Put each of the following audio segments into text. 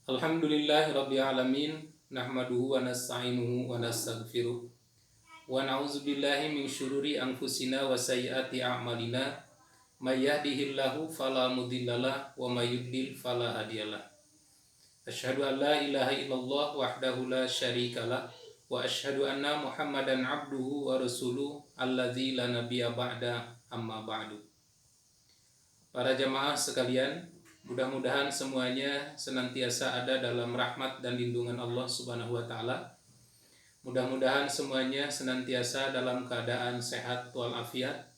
Alhamdulillahi rabbil alamin, nahmaduhu wa nasta'inuhu wa nastaghfiruh wa na'udzu billahi min syururi anfusina wa sayyiati a'malina may yahdihillahu fala mudhillalah wa may yudlil fala hadiyalah. Asyhadu an la ilaha illallah wahdahu la syarikalah wa asyhadu anna Muhammadan abduhu wa rasuluh alladzi la nabiyya ba'da amma ba'du. Para jamaah sekalian, mudah-mudahan semuanya senantiasa ada dalam rahmat dan lindungan Allah Subhanahu wa taala. Mudah-mudahan semuanya senantiasa dalam keadaan sehat walafiat,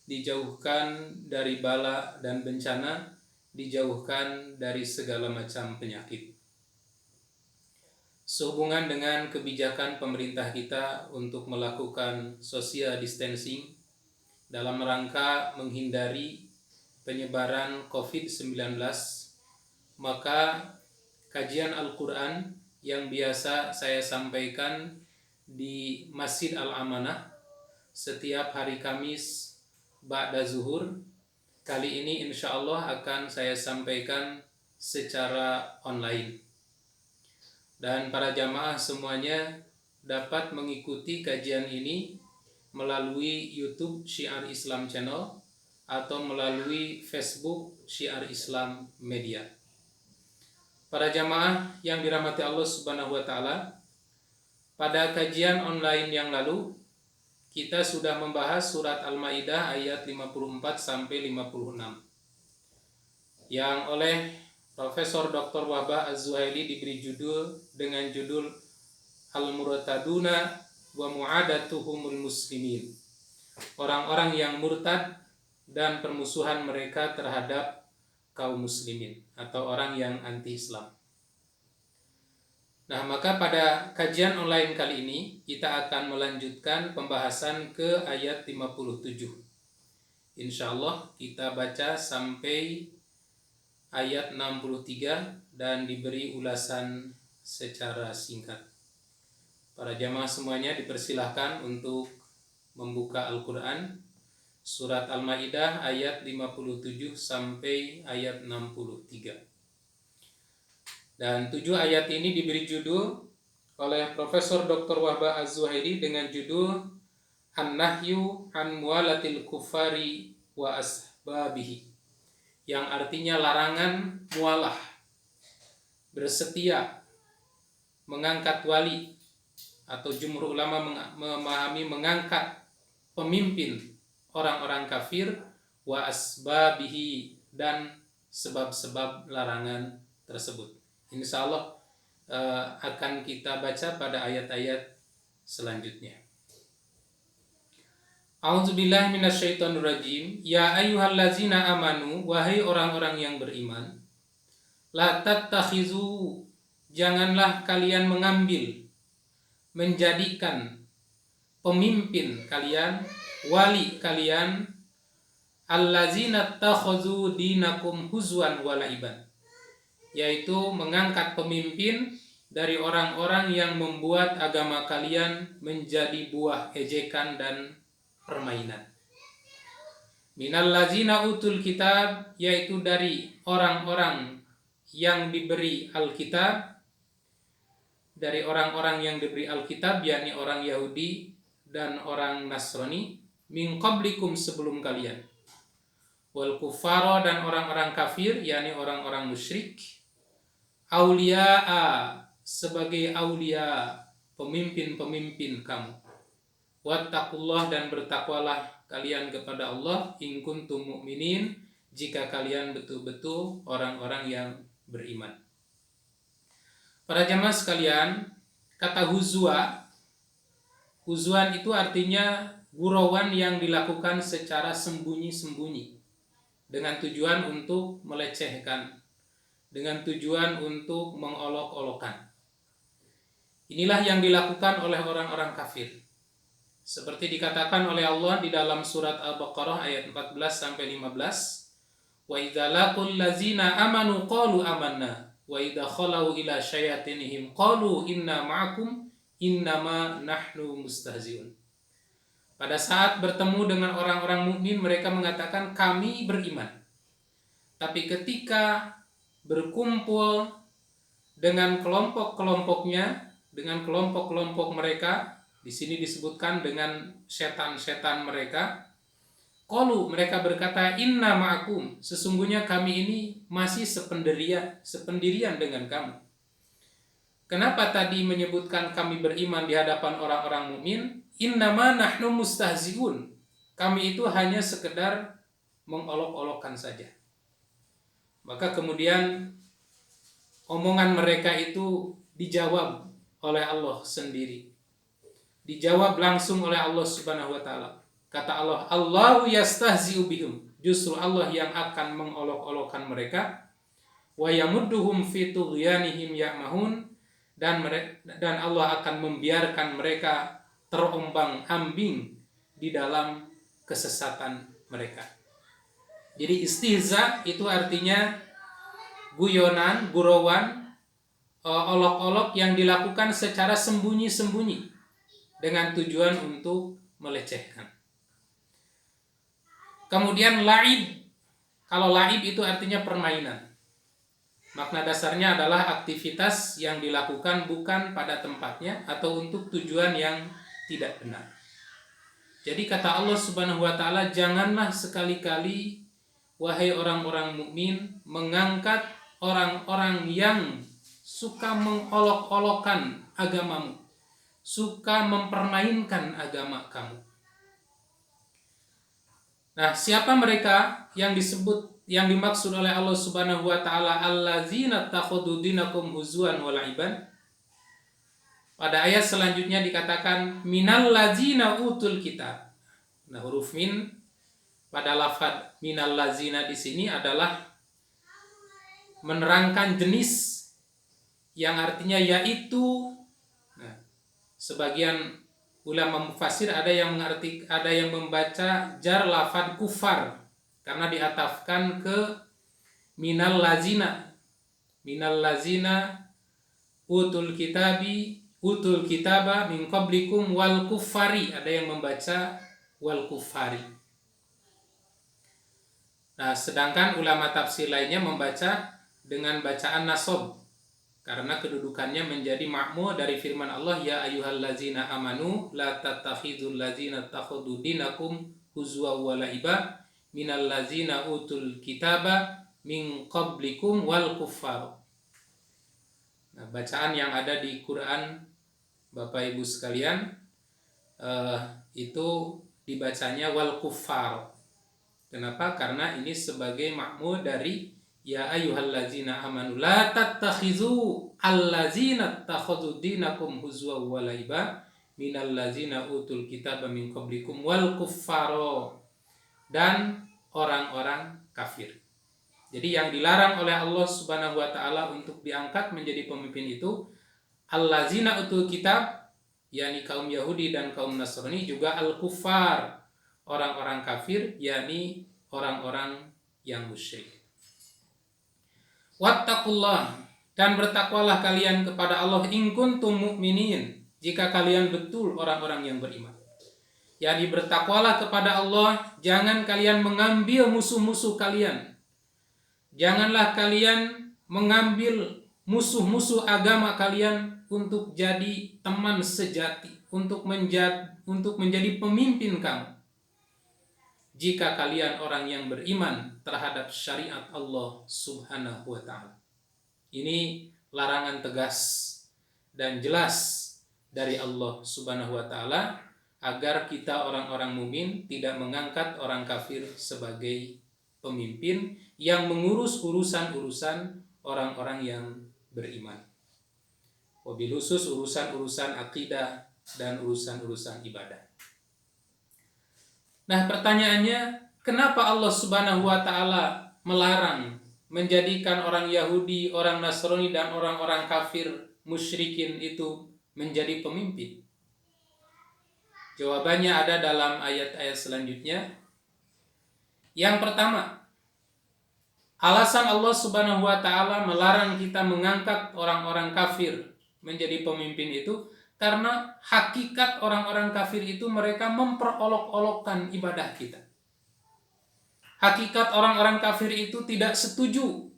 dijauhkan dari bala dan bencana, dijauhkan dari segala macam penyakit. Sehubungan dengan kebijakan pemerintah kita untuk melakukan social distancing dalam rangka menghindari penyebaran COVID-19, maka kajian Al-Quran yang biasa saya sampaikan di Masjid Al-Amanah setiap hari Kamis ba'da zuhur, kali ini insya Allah akan saya sampaikan secara online. Dan para jamaah semuanya dapat mengikuti kajian ini melalui YouTube Syiar Islam Channel atau melalui Facebook Syiar Islam Media. Para jamaah yang dirahmati Allah Subhanahu wa taala, pada kajian online yang lalu kita sudah membahas surat Al-Maidah ayat 54 sampai 56 yang oleh Profesor Dr. Wahbah Az-Zuhaili diberi dengan judul Al-Murtaduna wa Mu'adatuhumul Muslimin. Orang-orang yang murtad dan permusuhan mereka terhadap kaum muslimin atau orang yang anti-Islam. Nah, maka pada kajian online kali ini kita akan melanjutkan pembahasan ke ayat 57. Insya Allah kita baca sampai ayat 63 dan diberi ulasan secara singkat. Para jamaah semuanya dipersilahkan untuk membuka Al-Quran Surat Al-Maidah ayat 57 sampai ayat 63. Dan 7 ayat ini diberi judul oleh Profesor Dr. Wahbah Az-Zuhaili dengan judul An-Nahyu an Muwalatil Kufari wa Asbabihi, yang artinya larangan mualah, bersetia, mengangkat wali, atau jumhur ulama memahami mengangkat pemimpin orang-orang kafir, wa asbabihi, dan sebab-sebab larangan tersebut. Insya Allah akan kita baca pada ayat-ayat selanjutnya. A'udzubillahi minasyaitonirrajim. Ya ayyuhallazina amanu, wahai orang-orang yang beriman, la tattakhizu, janganlah kalian mengambil, menjadikan pemimpin kalian, wali kalian, allazina takhuzu dinakum huzwan wa laiban, yaitu mengangkat pemimpin dari orang-orang yang membuat agama kalian menjadi buah ejekan dan permainan. Minallazina utul kitab, yaitu dari orang-orang yang diberi Alkitab, dari orang-orang yang diberi Alkitab, yakni orang Yahudi dan orang Nasrani, min qablikum, sebelum kalian, wal kuffara, dan orang-orang kafir, yakni orang-orang musyrik, auliya'a, sebagai aulia, pemimpin-pemimpin kamu, wattaqullah, dan bertakwalah kalian kepada Allah, in kuntum mu'minin, jika kalian betul-betul orang-orang yang beriman. Para jamaah sekalian, kata huzwan itu artinya gurauan yang dilakukan secara sembunyi-sembunyi dengan tujuan untuk melecehkan, dengan tujuan untuk mengolok-olokkan. Inilah yang dilakukan oleh orang-orang kafir. Seperti dikatakan oleh Allah di dalam surat Al-Baqarah ayat 14 sampai 15, wa idza laqul ladzina amanu qalu amanna wa idza khalau ila syayatinihim qalu inna ma'akum innama nahnu mustahziun. Pada saat bertemu dengan orang-orang mukmin, mereka mengatakan kami beriman. Tapi ketika berkumpul dengan kelompok-kelompoknya, dengan kelompok-kelompok mereka. Di sini disebutkan dengan setan-setan mereka. Qalu, mereka berkata, inna ma'akum, sesungguhnya kami ini masih sependirian dengan kamu. Kenapa tadi menyebutkan kami beriman di hadapan orang-orang mukmin? Innama nahnu mustahziun. Kami itu hanya sekedar mengolok-olokkan saja. Maka kemudian omongan mereka itu dijawab oleh Allah sendiri. Dijawab langsung oleh Allah Subhanahu wa taala. Kata Allah, Allahu yastahzi'u bihim. Justru Allah yang akan mengolok-olokkan mereka. Wa yamudduhum fi tughyanihim ya'mahun, dan Allah akan membiarkan mereka terombang-ambing di dalam kesesatan mereka. Jadi istihza itu artinya guyonan, gurauan, olok-olok yang dilakukan secara sembunyi-sembunyi dengan tujuan untuk melecehkan. Kemudian laib. Kalau laib itu artinya permainan. Makna dasarnya adalah aktivitas yang dilakukan bukan pada tempatnya atau untuk tujuan yang tidak benar. Jadi kata Allah Subhanahu wa taala, janganlah sekali-kali wahai orang-orang mukmin mengangkat orang-orang yang suka mengolok-olokkan agamamu, suka mempermainkan agama kamu. Nah, siapa mereka yang dimaksud oleh Allah Subhanahu wa taala allazina takhudhu dinakum huzwan wa la'iban? Pada ayat selanjutnya dikatakan minal ladzina utul kitab. Nah, huruf min pada lafaz minal ladzina di sini adalah menerangkan jenis yang artinya yaitu. Nah, sebagian ulama mufassir ada yang membaca jar lafaz kufar karena diatafkan ke minal lazina utul kitaba min qablikum wal kuffari, ada yang membaca wal kuffari. Nah, sedangkan ulama tafsir lainnya membaca dengan bacaan nasab karena kedudukannya menjadi ma'mu dari firman Allah, ya ayyuhallazina amanu la tattakhidul ladzina takhudhu dinakum huzwa wa la'iba minal ladzina utul kitaba min qablikum wal kuffar. Nah, bacaan yang ada di Quran Bapak Ibu sekalian itu dibacanya wal kuffar. Kenapa? Karena ini sebagai ma'mu dari ya ayyuhallazina amanu la tattakhizu allazina takhudhu dinakum huzwa wa la'iba minal ladzina utul kitaba min qablikum wal kuffaro, dan orang-orang kafir. Jadi yang dilarang oleh Allah Subhanahu wa taala untuk diangkat menjadi pemimpin itu allazina utul kitab, yakni kaum Yahudi dan kaum Nasrani, juga al-kuffar, orang-orang kafir, yakni orang-orang yang musyrik. Wattaqullah, dan bertakwalah kalian kepada Allah in kuntum mu'minin, jika kalian betul orang-orang yang beriman. Jadi bertakwalah kepada Allah, jangan kalian mengambil musuh-musuh kalian. Janganlah kalian mengambil musuh-musuh agama kalian untuk jadi teman sejati, untuk menjadi pemimpin kamu. Jika kalian orang yang beriman terhadap syariat Allah Subhanahu wa ta'ala. Ini larangan tegas dan jelas dari Allah Subhanahu wa ta'ala agar kita orang-orang mukmin tidak mengangkat orang kafir sebagai pemimpin yang mengurus urusan-urusan orang-orang yang beriman. Wabil khusus urusan-urusan akidah dan urusan-urusan ibadah. Nah, pertanyaannya, kenapa Allah Subhanahu wa ta'ala melarang menjadikan orang Yahudi, orang Nasrani, dan orang-orang kafir musyrikin itu menjadi pemimpin? Jawabannya ada dalam ayat-ayat selanjutnya. Yang pertama, alasan Allah Subhanahu wa ta'ala melarang kita mengangkat orang-orang kafir menjadi pemimpin itu karena hakikat orang-orang kafir itu mereka memperolok-olokkan ibadah kita. Hakikat orang-orang kafir itu tidak setuju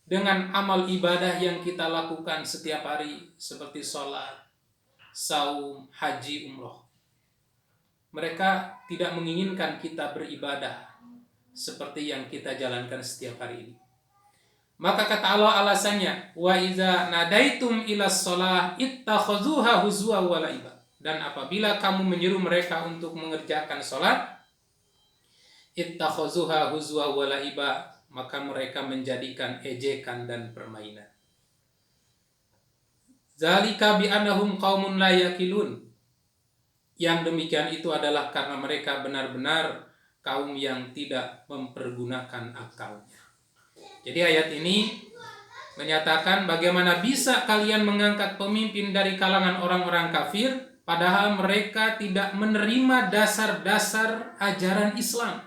dengan amal ibadah yang kita lakukan setiap hari seperti sholat, saum, haji, umroh. Mereka tidak menginginkan kita beribadah seperti yang kita jalankan setiap hari ini. Maka kata Allah alasannya, wa iza nadaitum ilas sholah ittakhazuha huzwa wa la'iba. Dan apabila kamu menyeru mereka untuk mengerjakan sholat, ittakhazuha huzwa wa la'iba, maka mereka menjadikan ejekan dan permainan. Zalika bi'annahum qaumun la yaqilun. Yang demikian itu adalah karena mereka benar-benar kaum yang tidak mempergunakan akalnya. Jadi ayat ini menyatakan bagaimana bisa kalian mengangkat pemimpin dari kalangan orang-orang kafir padahal mereka tidak menerima dasar-dasar ajaran Islam.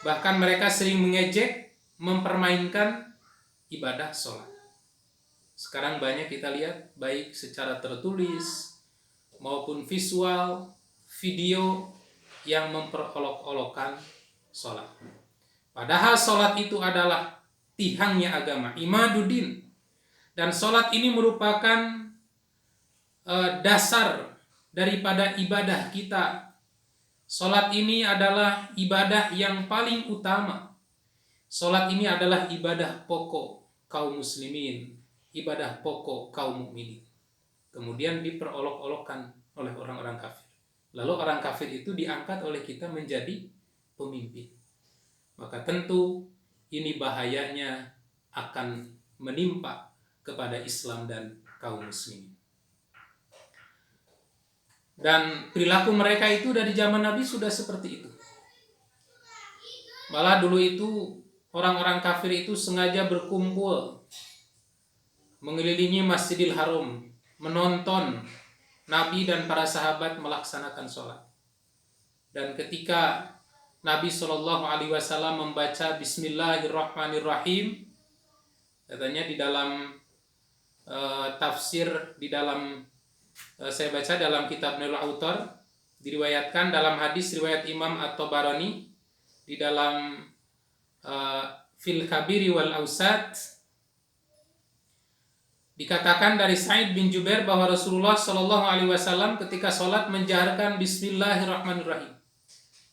Bahkan mereka sering mengejek, mempermainkan ibadah sholat. Sekarang banyak kita lihat baik secara tertulis maupun visual, video yang memperolok-olokkan sholat. Padahal sholat itu adalah tihangnya agama, imaduddin. Dan sholat ini merupakan dasar daripada ibadah kita. Sholat ini adalah ibadah yang paling utama. Sholat ini adalah ibadah pokok kaum muslimin, ibadah pokok kaum mukminin. Kemudian diperolok-olokkan oleh orang-orang kafir. Lalu orang kafir itu diangkat oleh kita menjadi pemimpin. Maka tentu ini bahayanya akan menimpa kepada Islam dan kaum muslimin. Dan perilaku mereka itu dari zaman Nabi sudah seperti itu. Malah dulu itu orang-orang kafir itu sengaja berkumpul mengelilingi Masjidil Haram, menonton Nabi dan para sahabat melaksanakan sholat. Dan ketika Nabi SAW membaca Bismillahirrahmanirrahim, katanya di dalam tafsir, di dalam saya baca dalam kitab Nailul Autar, diriwayatkan dalam hadis riwayat Imam At-Tabarani di dalam Fil Kabiri wal Ausat, dikatakan dari Sa'id bin Jubair bahwa Rasulullah SAW ketika sholat menjaharkan Bismillahirrahmanirrahim.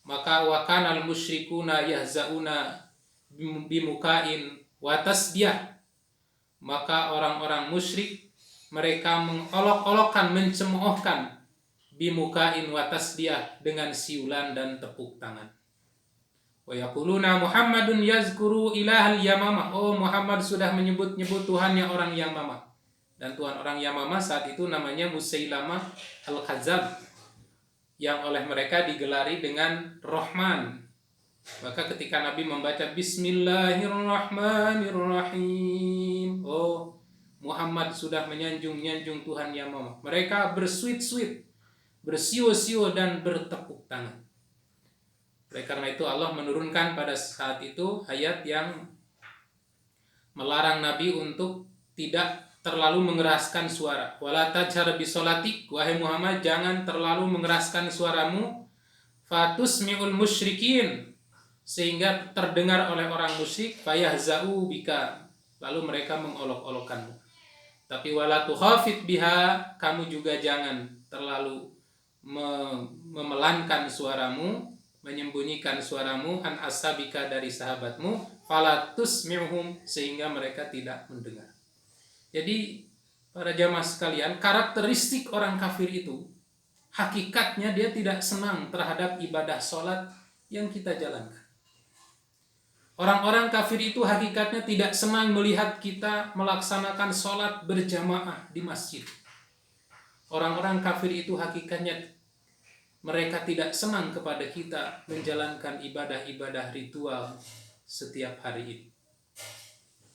Maka wa kanal musyrikuna yahzauna bimukain wa tasbiyah. Maka orang-orang musyrik mereka mengolok-olokkan, mencemoohkan bimukain wa tasbiyah dengan siulan dan tepuk tangan. Wa yaquluna Muhammadun yazkuru ilahal Yamamah. Oh, Muhammad sudah menyebut-nyebut Tuhannya orang Yamamah. Dan Tuhan orang Yamamah saat itu namanya Musailamah Al-Kadzab, yang oleh mereka digelari dengan Rahman. Maka ketika Nabi membaca Bismillahirrahmanirrahim, oh, Muhammad sudah menyanjung-nyanjung Tuhan Yamamah, mereka bersuit-suit, bersio-sio dan bertepuk tangan. Oleh karena itu Allah menurunkan pada saat itu ayat yang melarang Nabi untuk tidak terlalu mengeraskan suara. Wala tajhar bisolatik, wahai Muhammad, jangan terlalu mengeraskan suaramu, fatusmi'ul musyrikin, sehingga terdengar oleh orang musyrik, fayahza'u bika, lalu mereka mengolok-olokkanmu. Tapi wala tukhafit biha, kamu juga jangan terlalu memelankan suaramu, menyembunyikan suaramu, an ashabika, dari sahabatmu, fala tusmi'hum, sehingga mereka tidak mendengar. Jadi para jamaah sekalian, karakteristik orang kafir itu hakikatnya dia tidak senang terhadap ibadah sholat yang kita jalankan. Orang-orang kafir itu hakikatnya tidak senang melihat kita melaksanakan sholat berjamaah di masjid. Orang-orang kafir itu hakikatnya mereka tidak senang kepada kita menjalankan ibadah-ibadah ritual setiap hari ini.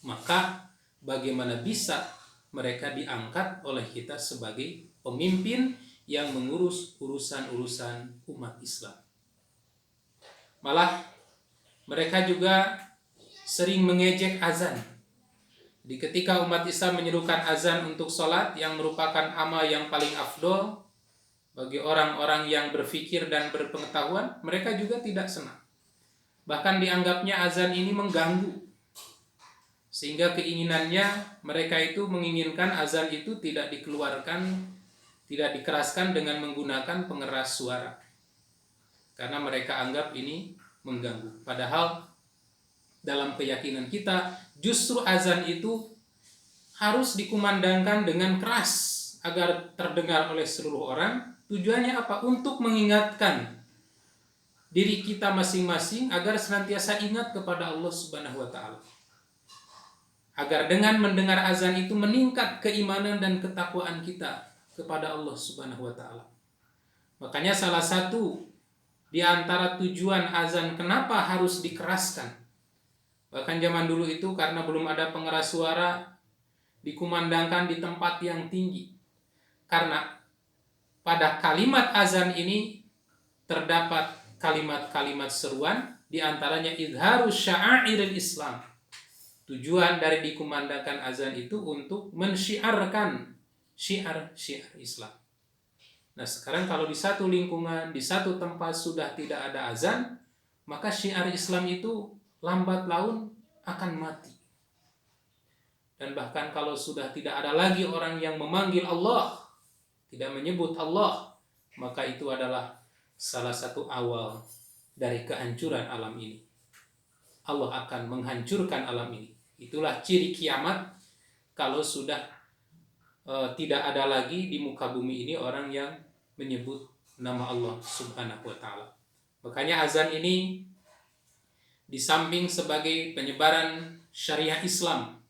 Maka bagaimana bisa mereka diangkat oleh kita sebagai pemimpin yang mengurus urusan-urusan umat Islam? Malah mereka juga sering mengejek azan. Di ketika umat Islam menyerukan azan untuk sholat yang merupakan amal yang paling afdol bagi orang-orang yang berfikir dan berpengetahuan, mereka juga tidak senang. Bahkan dianggapnya azan ini mengganggu. Sehingga keinginannya mereka itu menginginkan azan itu tidak dikeluarkan, tidak dikeraskan dengan menggunakan pengeras suara. Karena mereka anggap ini mengganggu. Padahal dalam keyakinan kita justru azan itu harus dikumandangkan dengan keras agar terdengar oleh seluruh orang. Tujuannya apa? Untuk mengingatkan diri kita masing-masing agar senantiasa ingat kepada Allah Subhanahu wa taala. Agar dengan mendengar azan itu meningkat keimanan dan ketakwaan kita kepada Allah Subhanahu wa taala. Makanya salah satu di antara tujuan azan kenapa harus dikeraskan. Bahkan zaman dulu itu karena belum ada pengeras suara, dikumandangkan di tempat yang tinggi. Karena pada kalimat azan ini terdapat kalimat-kalimat seruan, di antaranya idharus sya'airil Islam. Tujuan dari dikumandangkan azan itu untuk mensyiarkan syiar-syiar Islam. Nah sekarang kalau di satu lingkungan, di satu tempat sudah tidak ada azan, maka syiar Islam itu lambat laun akan mati. Dan bahkan kalau sudah tidak ada lagi orang yang memanggil Allah, tidak menyebut Allah, maka itu adalah salah satu awal dari kehancuran alam ini. Allah akan menghancurkan alam ini. Itulah ciri kiamat kalau sudah tidak ada lagi di muka bumi ini orang yang menyebut nama Allah Subhanahu wa taala. Makanya azan ini di samping sebagai penyebaran syariah Islam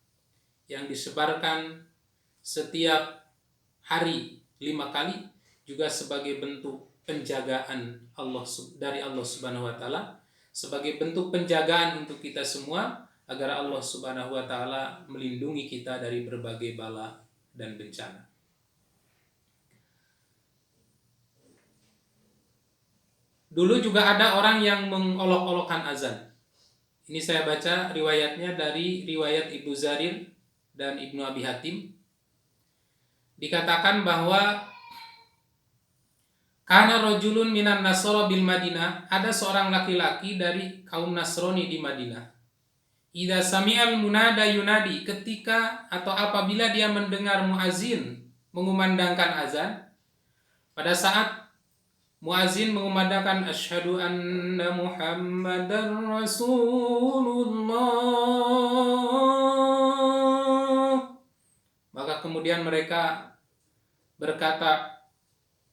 yang disebarkan setiap hari 5 kali, juga sebagai bentuk penjagaan dari Allah Subhanahu wa taala, sebagai bentuk penjagaan untuk kita semua agar Allah Subhanahu wa taala melindungi kita dari berbagai bala dan bencana. Dulu juga ada orang yang mengolok-olokkan azan. Ini saya baca riwayatnya dari riwayat Ibnu Zarir dan Ibnu Abi Hatim. Dikatakan bahwa kana rajulun minan Nasara bil Madinah, ada seorang laki-laki dari kaum Nasrani di Madinah. Idza sami'al munada yunadi, ketika atau apabila dia mendengar muazin mengumandangkan azan, pada saat muazin mengumandangkan asyhadu anna Muhammadar Rasulullah, maka kemudian mereka berkata,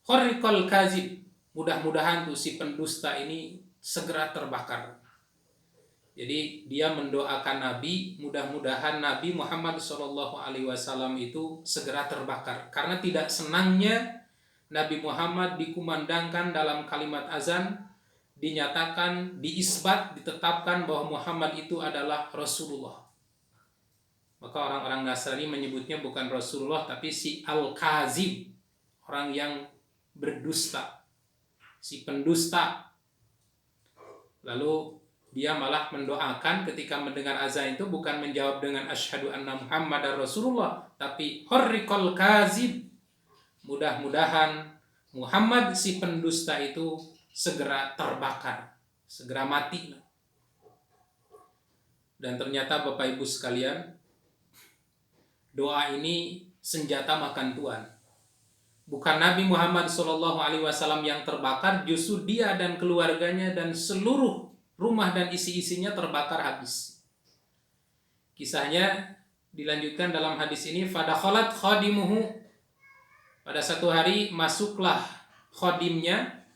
khariqal kazib, mudah-mudahan tuh si pendusta ini segera terbakar. Jadi dia mendoakan Nabi, mudah-mudahan Nabi Muhammad SAW itu segera terbakar. Karena tidak senangnya Nabi Muhammad dikumandangkan dalam kalimat azan, dinyatakan, diisbat, ditetapkan bahwa Muhammad itu adalah Rasulullah. Maka orang-orang Nasrani menyebutnya bukan Rasulullah, tapi si Al-Kazib, orang yang berdusta, si pendusta. Lalu dia malah mendoakan ketika mendengar azan itu bukan menjawab dengan asyhadu anna Muhammadar Rasulullah, tapi harriqal kazib, mudah-mudahan Muhammad si pendusta itu segera terbakar, segera mati. Dan ternyata Bapak Ibu sekalian, doa ini senjata makan tuan. Bukan Nabi Muhammad SAW yang terbakar, justru dia dan keluarganya dan seluruh rumah dan isi-isinya terbakar habis. Kisahnya dilanjutkan dalam hadis ini, fadakhalat khadimuhu, pada satu hari masuklah khadimnya,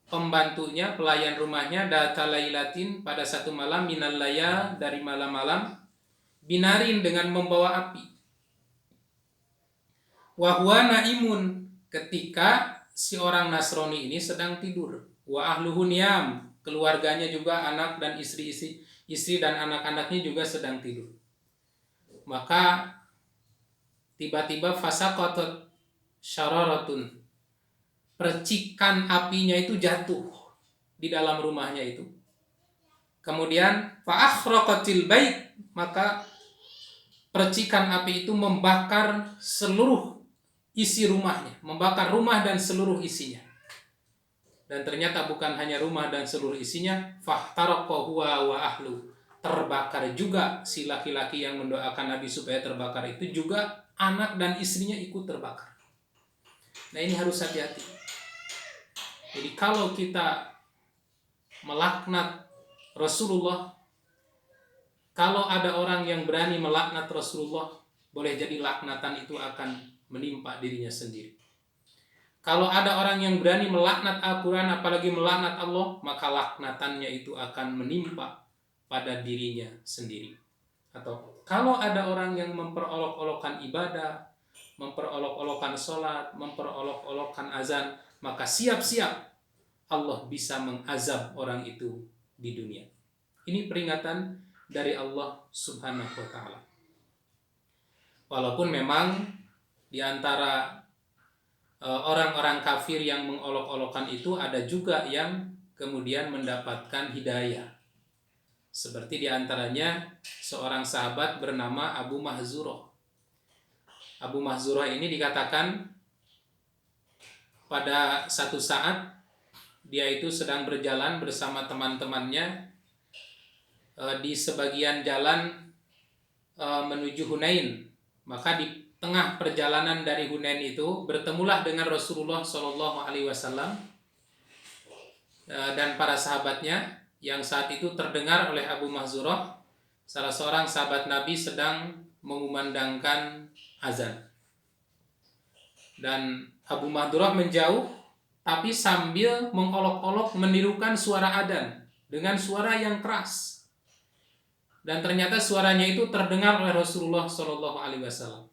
pembantunya, pelayan rumahnya, data lailatin, pada satu malam, minal laya, dari malam-malam, binarin, dengan membawa api. Wahwa naimun, ketika si orang Nasrani ini sedang tidur. Wa ahluhu niyam, keluarganya juga, anak dan istri dan anak-anaknya juga sedang tidur. Maka tiba-tiba fasaqatat syararatun, percikan apinya itu jatuh di dalam rumahnya itu. Kemudian fa'akhraqatil bait, maka percikan api itu membakar seluruh isi rumahnya, membakar rumah dan seluruh isinya. Dan ternyata bukan hanya rumah dan seluruh isinya, fahtaraqa huwa wa ahlu, terbakar juga, si laki-laki yang mendoakan Nabi supaya terbakar itu juga anak dan istrinya ikut terbakar. Nah, ini harus hati-hati. Jadi kalau kita melaknat Rasulullah, kalau ada orang yang berani melaknat Rasulullah, boleh jadi laknatan itu akan menimpa dirinya sendiri. Kalau ada orang yang berani melaknat Al-Quran, apalagi melaknat Allah, maka laknatannya itu akan menimpa pada dirinya sendiri. Atau kalau ada orang yang memperolok-olokkan ibadah, memperolok-olokkan sholat, memperolok-olokkan azan, maka siap-siap Allah bisa mengazab orang itu di dunia. Ini peringatan dari Allah Subhanahu wa ta'ala. Walaupun memang di antara orang-orang kafir yang mengolok-olokkan itu ada juga yang kemudian mendapatkan hidayah. Seperti di antaranya seorang sahabat bernama Abu Mahzurah. Abu Mahzurah ini dikatakan pada satu saat dia itu sedang berjalan bersama teman-temannya di sebagian jalan menuju Hunain. Maka di tengah perjalanan dari Hunain itu bertemulah dengan Rasulullah SAW dan para sahabatnya, yang saat itu terdengar oleh Abu Mahzurah, salah seorang sahabat Nabi sedang mengumandangkan azan. Dan Abu Mahzurah menjauh, tapi sambil mengolok-olok menirukan suara adzan dengan suara yang keras. Dan ternyata suaranya itu terdengar oleh Rasulullah SAW.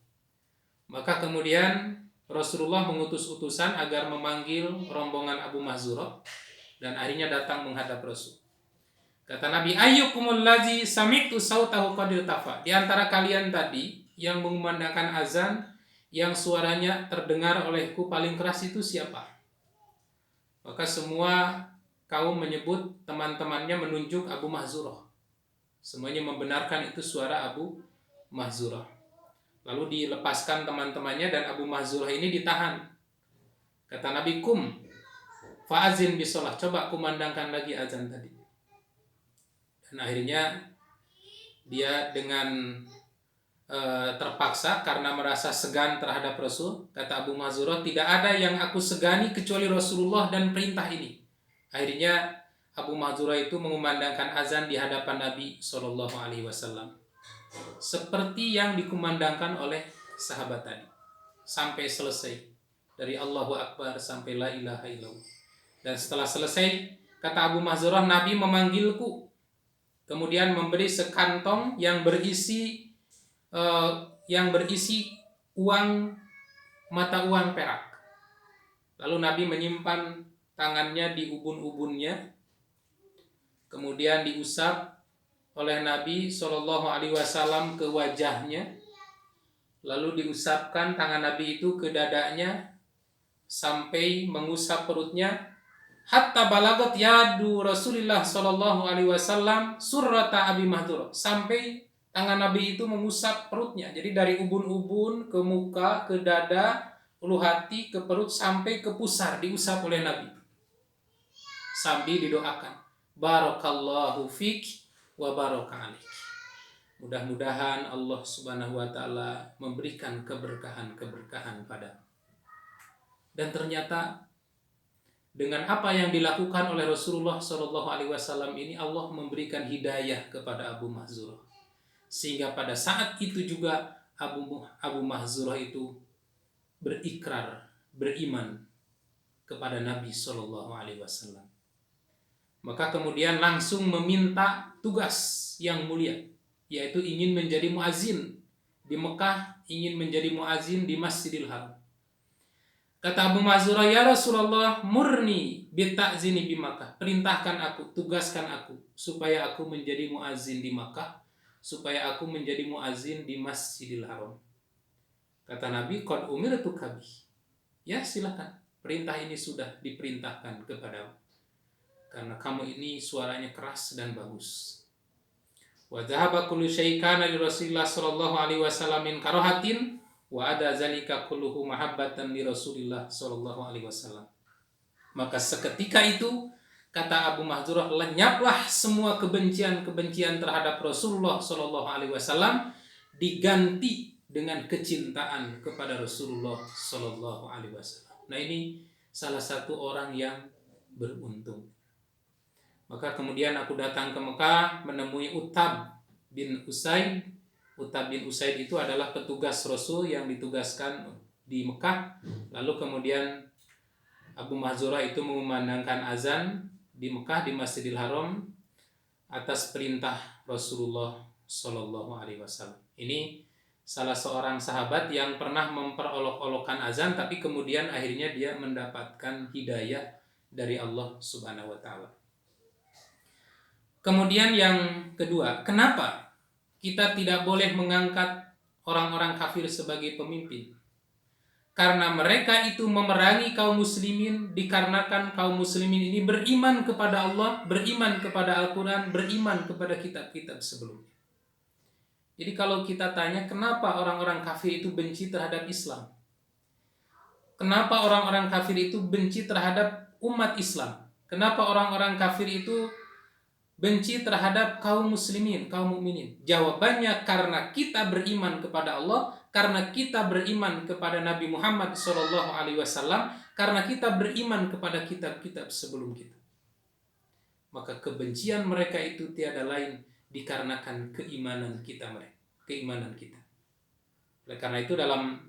Maka kemudian Rasulullah mengutus utusan agar memanggil rombongan Abu Mahzurah, dan akhirnya datang menghadap Rasul. Kata Nabi, ayyukumul ladzi sami'tu sautahu qad irtafa. Di antara kalian tadi yang mengumandangkan azan yang suaranya terdengar olehku paling keras itu siapa? Maka semua kaum menyebut, teman-temannya menunjuk Abu Mahzurah. Semuanya membenarkan itu suara Abu Mahzurah. Lalu dilepaskan teman-temannya dan Abu Mahzurah ini ditahan. Kata Nabi, kum fa'azin bisolah, coba kumandangkan lagi azan tadi. Dan akhirnya dia dengan terpaksa karena merasa segan terhadap Rasul, kata Abu Mahzurah, tidak ada yang aku segani kecuali Rasulullah dan perintah ini. Akhirnya Abu Mahzurah itu mengumandangkan azan di hadapan Nabi SAW, seperti yang dikumandangkan oleh sahabat tadi, sampai selesai, dari Allahu Akbar sampai la ilaha illallah. Dan setelah selesai, kata Abu Mahzurah, Nabi memanggilku, kemudian memberi sekantong yang berisi uang, mata uang perak. Lalu Nabi menyimpan tangannya di ubun-ubunnya, kemudian diusap oleh Nabi SAW ke wajahnya, lalu diusapkan tangan Nabi itu ke dadanya sampai mengusap perutnya, hatta balagot yadu Rasulullah SAW surrata Abi Mahzurah, sampai tangan Nabi itu mengusap perutnya. Jadi dari ubun-ubun ke muka, ke dada, ulu hati, ke perut, sampai ke pusar diusap oleh Nabi sambil didoakan, barakallahu fik wa baraka alaik. Mudah-mudahan Allah Subhanahu wa ta'ala memberikan keberkahan-keberkahan padamu. Dan ternyata dengan apa yang dilakukan oleh Rasulullah SAW ini, Allah memberikan hidayah kepada Abu Mahzurah, sehingga pada saat itu juga Abu Mahzurah itu berikrar, beriman kepada Nabi SAW. Maka kemudian langsung meminta tugas yang mulia, yaitu ingin menjadi muazin di Mekah, ingin menjadi muazin di Masjidil Haram. Kata Abu Mahzurah, ya Rasulullah, murni bita'zini di Makkah, perintahkan aku, tugaskan aku supaya aku menjadi muazin di Makkah, supaya aku menjadi muazin di Masjidil Haram. Kata Nabi, qad umirtu kabih. Ya, silakan, perintah ini sudah diperintahkan kepadamu, karena kamu ini suaranya keras dan bagus. Wa dhahaba kullu syai'in kana li Rasulillah sallallahu alaihi wasallam min karahatin wa ada zalika kulluhu mahabbatan li Rasulillah sallallahu alaihi wasallam. Maka seketika itu Kata Abu Mahdzurah, lenyaplah semua kebencian-kebencian terhadap Rasulullah Shallallahu Alaihi Wasallam, diganti dengan kecintaan kepada Rasulullah Shallallahu Alaihi Wasallam. Nah, ini salah satu orang yang beruntung. Maka kemudian aku datang ke Mekah menemui Utab bin Usaid. Utab bin Usaid itu adalah petugas Rasul yang ditugaskan di Mekah. Lalu kemudian Abu Mahdzurah itu mengumandangkan azan di Mekah di Masjidil Haram atas perintah Rasulullah Shallallahu Alaihi Wasallam. Ini salah seorang sahabat yang pernah memperolok-olokkan azan, tapi kemudian akhirnya dia mendapatkan hidayah dari Allah Subhanahu Wa Taala. Kemudian yang kedua, kenapa kita tidak boleh mengangkat orang-orang kafir sebagai pemimpin? Karena mereka itu memerangi kaum muslimin dikarenakan kaum muslimin ini beriman kepada Allah, beriman kepada Al-Quran, beriman kepada kitab-kitab sebelumnya. Jadi kalau kita tanya kenapa orang-orang kafir itu benci terhadap Islam? Kenapa orang-orang kafir itu benci terhadap umat Islam? Kenapa orang-orang kafir itu benci terhadap kaum muslimin, kaum mukminin? Jawabannya karena kita beriman kepada Allah, karena kita beriman kepada Nabi Muhammad SAW, karena kita beriman kepada kitab-kitab sebelum kita. Maka kebencian mereka itu tiada lain dikarenakan keimanan kita. Oleh karena itu dalam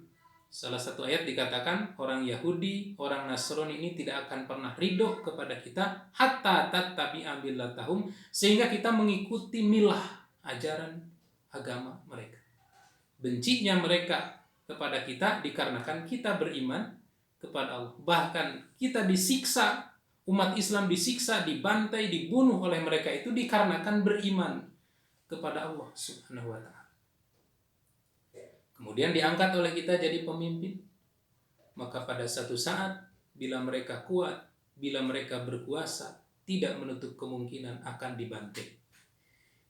salah satu ayat dikatakan orang Yahudi, orang Nasrani ini tidak akan pernah ridho kepada kita hatta tattabi'a millatahum, sehingga kita mengikuti milah, ajaran agama mereka. Bencinya mereka kepada kita dikarenakan kita beriman kepada Allah. Bahkan kita disiksa, umat Islam disiksa, dibantai, dibunuh oleh mereka itu dikarenakan beriman kepada Allah Subhanahu wa Ta'ala. Kemudian diangkat oleh kita jadi pemimpin. Maka pada satu saat bila mereka kuat, bila mereka berkuasa, tidak menutup kemungkinan akan dibantai.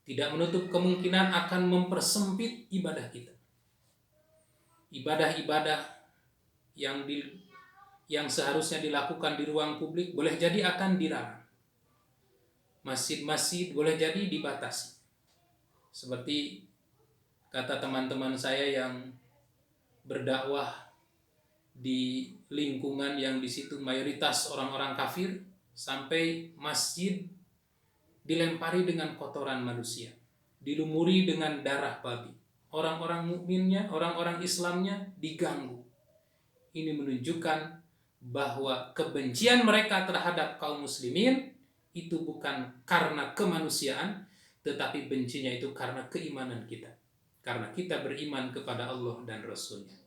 Tidak menutup kemungkinan akan mempersempit ibadah kita. Ibadah-ibadah yang seharusnya dilakukan di ruang publik boleh jadi akan dilarang. Masjid-masjid boleh jadi dibatasi. Seperti kata teman-teman saya yang berdakwah di lingkungan yang di situ mayoritas orang-orang kafir, sampai masjid dilempari dengan kotoran manusia, dilumuri dengan darah babi. Orang-orang mukminnya, orang-orang Islamnya diganggu. Ini menunjukkan bahwa kebencian mereka terhadap kaum muslimin itu bukan karena kemanusiaan, tetapi bencinya itu karena keimanan kita. Karena kita beriman kepada Allah dan Rasul-Nya.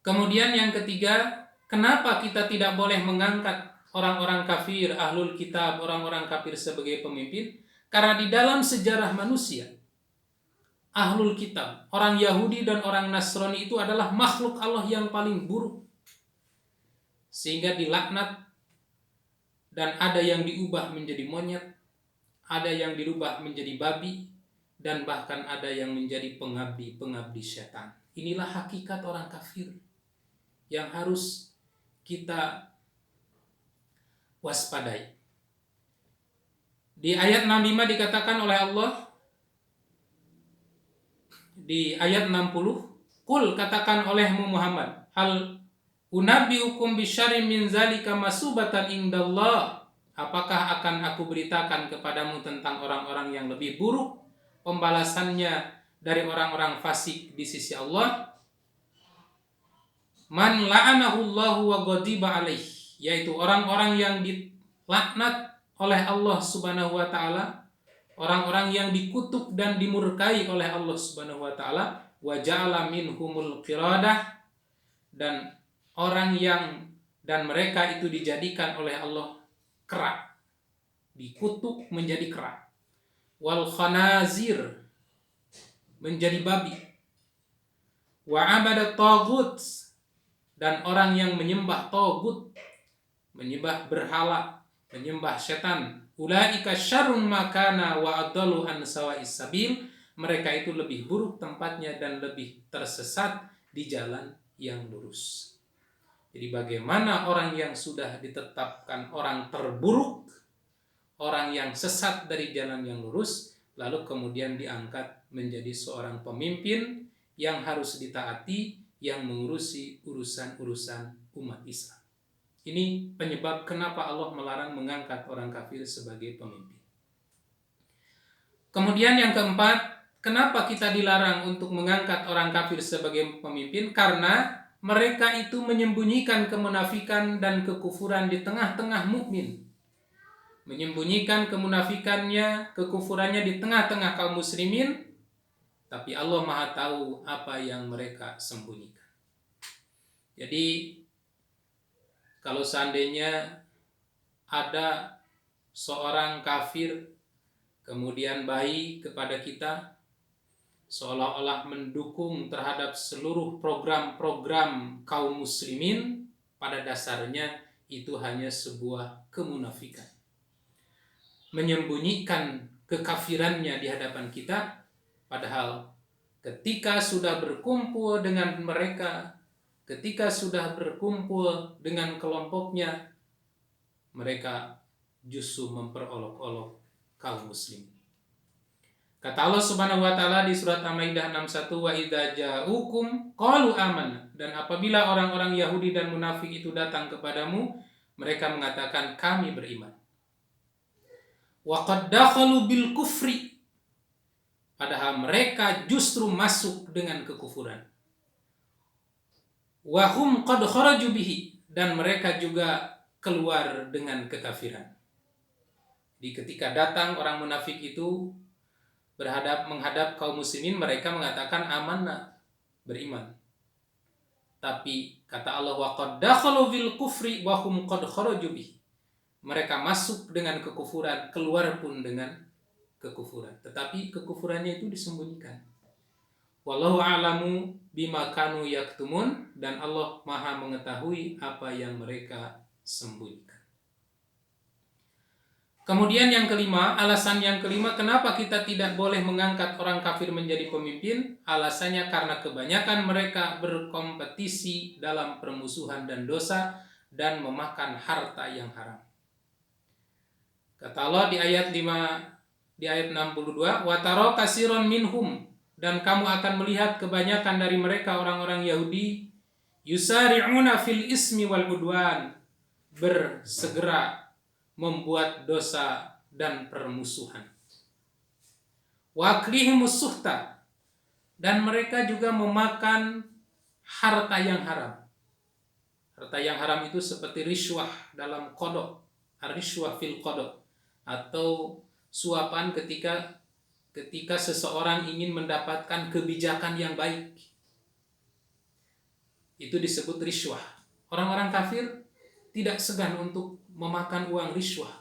Kemudian yang ketiga, kenapa kita tidak boleh mengangkat orang-orang kafir, ahlul kitab, orang-orang kafir sebagai pemimpin? Karena di dalam sejarah manusia, ahlul kitab, orang Yahudi dan orang Nasrani itu adalah makhluk Allah yang paling buruk. Sehingga dilaknat, dan ada yang diubah menjadi monyet, ada yang dirubah menjadi babi, dan bahkan ada yang menjadi pengabdi setan. Inilah hakikat orang kafir yang harus kita waspadai. Di ayat 65 dikatakan oleh Allah, di ayat 60, "Qul," katakan olehmu Muhammad, "hal unabbiukum bisyarrin min zalika masubatan indallah." Apakah akan aku beritakan kepadamu tentang orang-orang yang lebih buruk pembalasannya dari orang-orang fasik di sisi Allah? Man la'anahullahu wa ghadiba alaih, yaitu orang-orang yang dilaknat oleh Allah Subhanahu wa Ta'ala, orang-orang yang dikutuk dan dimurkai oleh Allah Subhanahu wa Ta'ala, wa ja'ala minhumul qiradah, dan orang yang dan mereka itu dijadikan oleh Allah kera, dikutuk menjadi kera, wal khanazir, menjadi babi, wa abadat taghut, dan orang yang menyembah taghut, menyembah berhala, menyembah setan, ulaika syarrun makana wa adallu an sawa'is sabil, mereka itu lebih buruk tempatnya dan lebih tersesat di jalan yang lurus. Jadi bagaimana orang yang sudah ditetapkan orang terburuk, orang yang sesat dari jalan yang lurus, lalu kemudian diangkat menjadi seorang pemimpin yang harus ditaati, yang mengurusi urusan-urusan umat Islam. Ini penyebab kenapa Allah melarang mengangkat orang kafir sebagai pemimpin. Kemudian yang keempat, kenapa kita dilarang untuk mengangkat orang kafir sebagai pemimpin? Karena mereka itu menyembunyikan kemunafikan dan kekufuran di tengah-tengah mukmin. Menyembunyikan kemunafikannya, kekufurannya di tengah-tengah kaum muslimin, tapi Allah Maha tahu apa yang mereka sembunyikan. Jadi kalau seandainya ada seorang kafir kemudian baik kepada kita, seolah-olah mendukung terhadap seluruh program-program kaum muslimin, pada dasarnya itu hanya sebuah kemunafikan. Menyembunyikan kekafirannya di hadapan kita, padahal ketika sudah berkumpul dengan mereka, ketika sudah berkumpul dengan kelompoknya, mereka justru memperolok-olok kaum muslim. Kata Allah Subhanahu wa taala di surat Al-Maidah 61, wa idza ja'ukum qalu amanna, dan apabila orang-orang Yahudi dan munafik itu datang kepadamu, mereka mengatakan kami beriman. Wa qad dakhalu bil kufri, padahal mereka justru masuk dengan kekufuran. Wa hum qad kharaju bihi, dan mereka juga keluar dengan kekafiran. Di ketika datang orang munafik itu menghadap kaum muslimin, mereka mengatakan amanna, beriman. Tapi kata Allah, wa qad dakhalu fil kufri wa hum qad kharaju bihi, mereka masuk dengan kekufuran, keluar pun dengan kekufuran, tetapi kekufurannya itu disembunyikan. Wallahu a'lamu bima kanu yaktumun, dan Allah Maha mengetahui apa yang mereka sembunyikan. Kemudian yang kelima, alasan yang kelima kenapa kita tidak boleh mengangkat orang kafir menjadi pemimpin, alasannya karena kebanyakan mereka berkompetisi dalam permusuhan dan dosa dan memakan harta yang haram. Kata Allah di ayat 62, wa tara katsiran minhum, dan kamu akan melihat kebanyakan dari mereka orang-orang Yahudi, yusari'una fil ismi wal udwan, bersegera membuat dosa dan permusuhan. Wa aklihimus suhta, dan mereka juga memakan harta yang haram. Harta yang haram itu seperti riswah dalam qada, ar-riswah fil qada, atau suapan ketika seseorang ingin mendapatkan kebijakan yang baik. Itu disebut riswah. Orang-orang kafir tidak segan untuk memakan uang riswah.